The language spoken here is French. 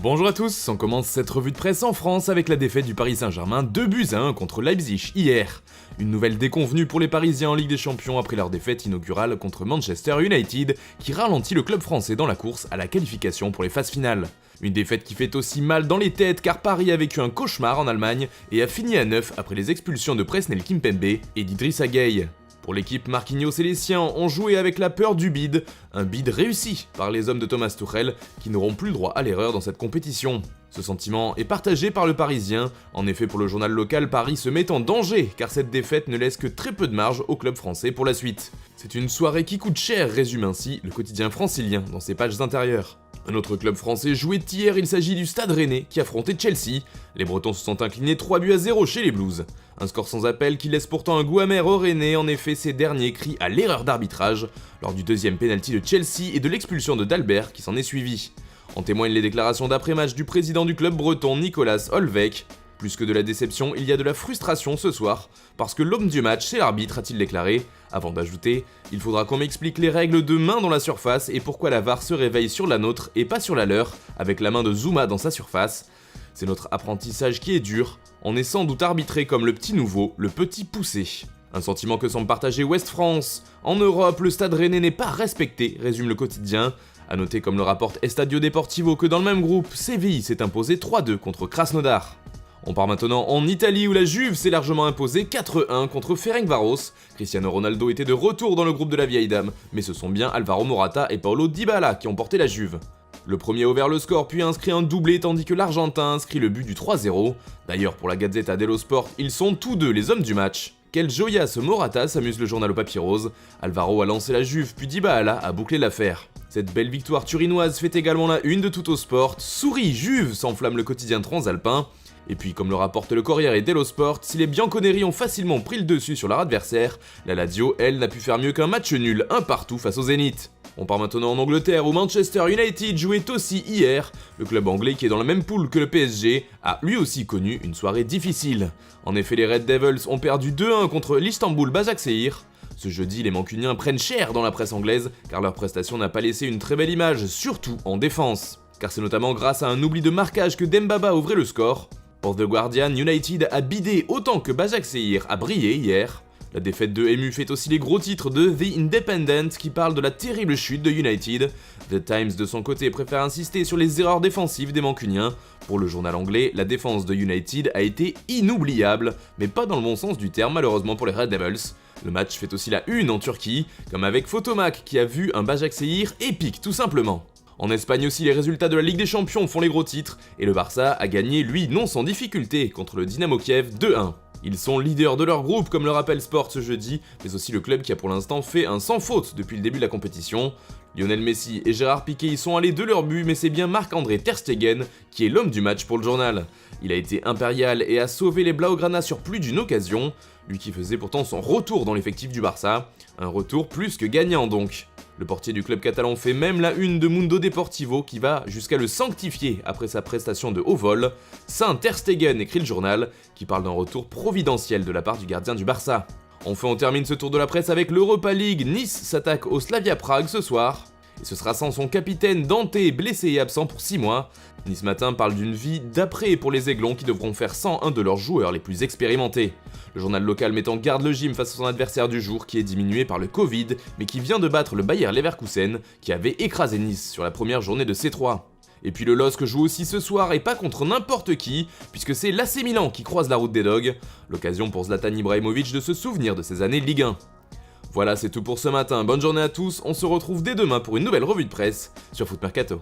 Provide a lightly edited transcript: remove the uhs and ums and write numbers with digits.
Bonjour à tous, on commence cette revue de presse en France avec la défaite du Paris Saint-Germain 2-1 contre Leipzig hier. Une nouvelle déconvenue pour les Parisiens en Ligue des Champions après leur défaite inaugurale contre Manchester United qui ralentit le club français dans la course à la qualification pour les phases finales. Une défaite qui fait aussi mal dans les têtes car Paris a vécu un cauchemar en Allemagne et a fini à 9 après les expulsions de Presnel Kimpembe et d'Idrissa Gueye. Pour l'équipe, Marquinhos et les siens ont joué avec la peur du bide, un bide réussi par les hommes de Thomas Tuchel qui n'auront plus le droit à l'erreur dans cette compétition. Ce sentiment est partagé par le Parisien, en effet pour le journal local, Paris se met en danger car cette défaite ne laisse que très peu de marge au club français pour la suite. C'est une soirée qui coûte cher, résume ainsi le quotidien francilien dans ses pages intérieures. Un autre club français jouait hier, il s'agit du Stade Rennais qui affrontait Chelsea. Les Bretons se sont inclinés 3-0 chez les Blues. Un score sans appel qui laisse pourtant un goût amer aux Rennais, en effet ces derniers crient à l'erreur d'arbitrage lors du deuxième pénalty de Chelsea et de l'expulsion de Dalbert qui s'en est suivi. En témoignent les déclarations d'après-match du président du club breton Nicolas Olvek. Plus que de la déception, il y a de la frustration ce soir, parce que l'homme du match c'est l'arbitre, a-t-il déclaré, avant d'ajouter « Il faudra qu'on m'explique les règles de main dans la surface et pourquoi la VAR se réveille sur la nôtre et pas sur la leur, avec la main de Zouma dans sa surface. C'est notre apprentissage qui est dur, on est sans doute arbitré comme le petit nouveau, le petit poussé. » Un sentiment que semble partager Ouest France. En Europe, le Stade Rennais n'est pas respecté, résume le quotidien. A noter comme le rapporte Estadio Deportivo que dans le même groupe, Séville s'est imposé 3-2 contre Krasnodar. On part maintenant en Italie où la Juve s'est largement imposée 4-1 contre Ferencváros. Cristiano Ronaldo était de retour dans le groupe de la vieille dame, mais ce sont bien Alvaro Morata et Paulo Dybala qui ont porté la Juve. Le premier a ouvert le score puis a inscrit un doublé tandis que l'Argentin inscrit le but du 3-0. D'ailleurs pour la Gazzetta dello Sport, ils sont tous deux les hommes du match. Quel joya ce Morata, s'amuse le journal au papier rose. Alvaro a lancé la Juve puis Dybala a bouclé l'affaire. Cette belle victoire turinoise fait également la une de Tuttosport. Souris Juve, s'enflamme le quotidien transalpin. Et puis comme le rapporte le Corriere dello Sport, si les bianconeri ont facilement pris le dessus sur leur adversaire, la Lazio, elle, n'a pu faire mieux qu'un match nul, un partout face au Zénith. On part maintenant en Angleterre où Manchester United jouait aussi hier. Le club anglais qui est dans la même poule que le PSG a lui aussi connu une soirée difficile. En effet, les Red Devils ont perdu 2-1 contre l'Istanbul Başakşehir. Ce jeudi, les Mancuniens prennent cher dans la presse anglaise car leur prestation n'a pas laissé une très belle image, surtout en défense. Car c'est notamment grâce à un oubli de marquage que Dembaba ouvrait le score. Pour The Guardian, United a bidé autant que Başakşehir a brillé hier. La défaite de MU fait aussi les gros titres de The Independent qui parle de la terrible chute de United. The Times de son côté préfère insister sur les erreurs défensives des Mancuniens. Pour le journal anglais, la défense de United a été inoubliable, mais pas dans le bon sens du terme malheureusement pour les Red Devils. Le match fait aussi la une en Turquie, comme avec Photomac qui a vu un Başakşehir épique tout simplement. En Espagne aussi, les résultats de la Ligue des Champions font les gros titres, et le Barça a gagné, lui, non sans difficulté, contre le Dynamo Kiev 2-1. Ils sont leaders de leur groupe, comme le rappelle Sport ce jeudi, mais aussi le club qui a pour l'instant fait un sans faute depuis le début de la compétition. Lionel Messi et Gérard Piqué y sont allés de leur but, mais c'est bien Marc-André Ter Stegen qui est l'homme du match pour le journal. Il a été impérial et a sauvé les Blaugrana sur plus d'une occasion, lui qui faisait pourtant son retour dans l'effectif du Barça. Un retour plus que gagnant donc. Le portier du club catalan fait même la une de Mundo Deportivo qui va jusqu'à le sanctifier après sa prestation de haut vol. Saint Ter Stegen, écrit le journal, qui parle d'un retour providentiel de la part du gardien du Barça. Enfin, on termine ce tour de la presse avec l'Europa League. Nice s'attaque au Slavia Prague ce soir. Et ce sera sans son capitaine Dante, blessé et absent pour 6 mois. Nice Matin parle d'une vie d'après pour les Aiglons qui devront faire sans un de leurs joueurs les plus expérimentés. Le journal local met en garde le gym face à son adversaire du jour qui est diminué par le Covid, mais qui vient de battre le Bayer Leverkusen qui avait écrasé Nice sur la première journée de C3. Et puis le LOSC joue aussi ce soir et pas contre n'importe qui, puisque c'est l'AC Milan qui croise la route des Dogs. L'occasion pour Zlatan Ibrahimovic de se souvenir de ses années Ligue 1. Voilà, c'est tout pour ce matin, bonne journée à tous, on se retrouve dès demain pour une nouvelle revue de presse sur Foot Mercato.